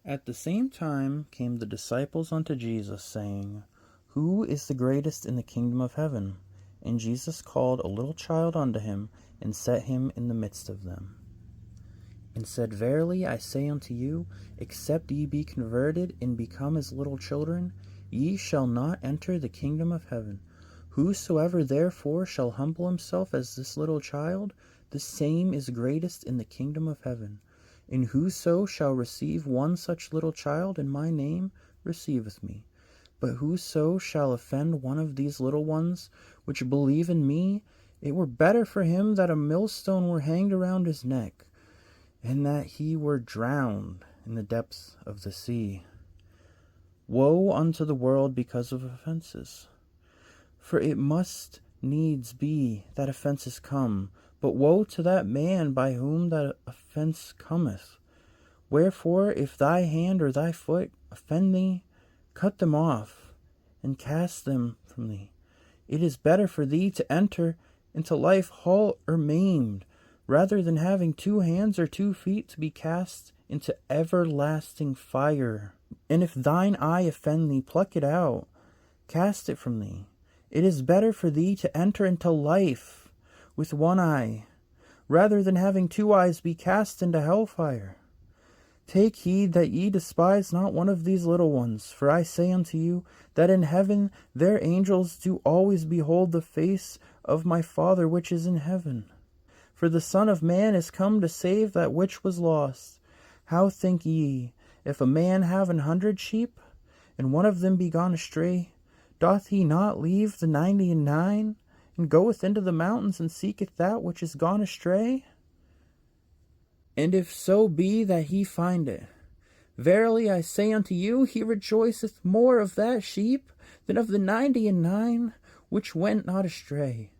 At the same time came the disciples unto Jesus, saying, Who is the greatest in the kingdom of heaven? And Jesus called a little child unto him, and set him in the midst of them, and said, Verily I say unto you, except ye be converted, and become as little children, ye shall not enter the kingdom of heaven. Whosoever therefore shall humble himself as this little child, the same is greatest in the kingdom of heaven. And whoso shall receive one such little child in my name receiveth me. But whoso shall offend one of these little ones which believe in me, it were better for him that a millstone were hanged around his neck, and that he were drowned in the depths of the sea. Woe unto the world because of offenses! For it must needs be that offenses come, but woe to that man by whom that offense cometh. Wherefore, if thy hand or thy foot offend thee, cut them off, and cast them from thee. It is better for thee to enter into life halt or maimed, rather than having 2 hands or 2 feet to be cast into everlasting fire. And if thine eye offend thee, pluck it out, cast it from thee. It is better for thee to enter into life with 1 eye, rather than having 2 eyes be cast into hellfire. Take heed that ye despise not one of these little ones, for I say unto you, that in heaven their angels do always behold the face of my Father which is in heaven. For the Son of Man is come to save that which was lost. How think ye, if a man have 100 sheep, and one of them be gone astray, doth he not leave the 99, and goeth into the mountains, and seeketh that which is gone astray? And if so be that he find it, verily I say unto you, he rejoiceth more of that sheep than of the 99 which went not astray.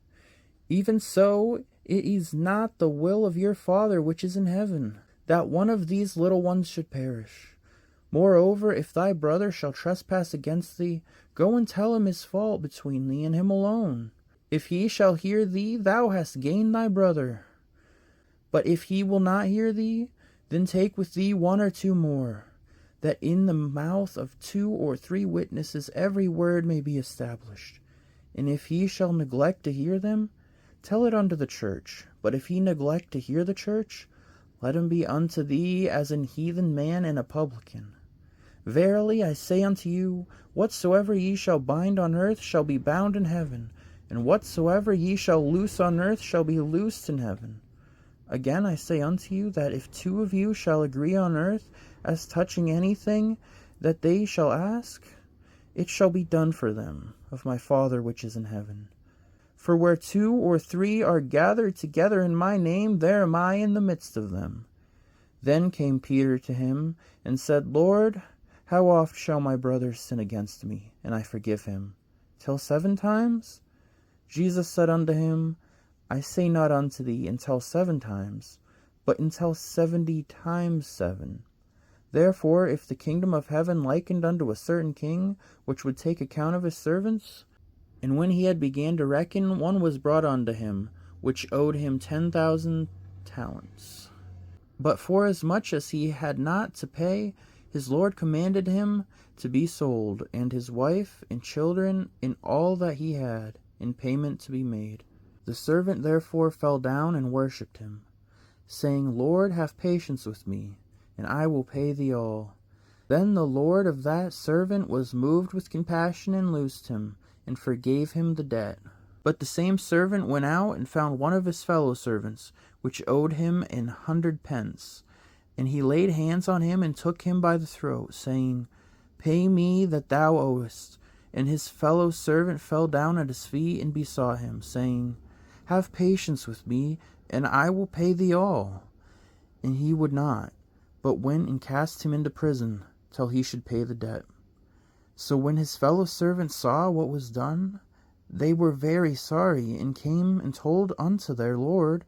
Even so it is not the will of your Father which is in heaven, that one of these little ones should perish. Moreover, if thy brother shall trespass against thee, go and tell him his fault between thee and him alone. If he shall hear thee, thou hast gained thy brother. But if he will not hear thee, then take with thee 1 or 2 more, that in the mouth of 2 or 3 witnesses every word may be established. And if he shall neglect to hear them, tell it unto the church. But if he neglect to hear the church, let him be unto thee as an heathen man and a publican. Verily I say unto you, whatsoever ye shall bind on earth shall be bound in heaven, and whatsoever ye shall loose on earth shall be loosed in heaven. Again I say unto you, that if 2 of you shall agree on earth as touching anything that they shall ask, it shall be done for them of my Father which is in heaven. For where 2 or 3 are gathered together in my name, there am I in the midst of them. Then came Peter to him, and said, Lord, how oft shall my brother sin against me, and I forgive him? Till 7 times? Jesus said unto him, I say not unto thee until 7 times, but until 70 times 7. Therefore, if the kingdom of heaven likened unto a certain king, which would take account of his servants, and when he had began to reckon, one was brought unto him, which owed him 10,000 talents. But forasmuch as he had not to pay, his Lord commanded him to be sold, and his wife and children, and all that he had, in payment to be made. The servant therefore fell down and worshipped him, saying, Lord, have patience with me, and I will pay thee all. Then the Lord of that servant was moved with compassion, and loosed him, and forgave him the debt. But the same servant went out and found one of his fellow servants, which owed him 100 pence. And he laid hands on him, and took him by the throat, saying, Pay me that thou owest. And his fellow servant fell down at his feet, and besought him, saying, Have patience with me, and I will pay thee all. And he would not, but went and cast him into prison, till he should pay the debt. So when his fellow servants saw what was done, they were very sorry, and came and told unto their Lord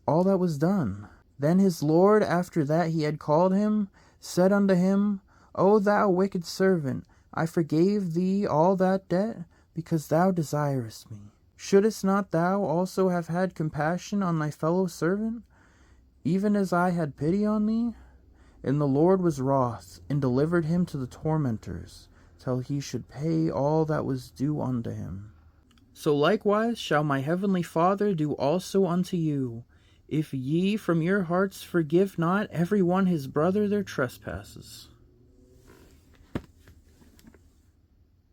all that was done. Then his Lord, after that he had called him, said unto him, O thou wicked servant, I forgave thee all that debt, because thou desirest me. Shouldest not thou also have had compassion on thy fellow servant, even as I had pity on thee? And the Lord was wroth, and delivered him to the tormentors, till he should pay all that was due unto him. So likewise shall my heavenly Father do also unto you, if ye from your hearts forgive not every one his brother their trespasses.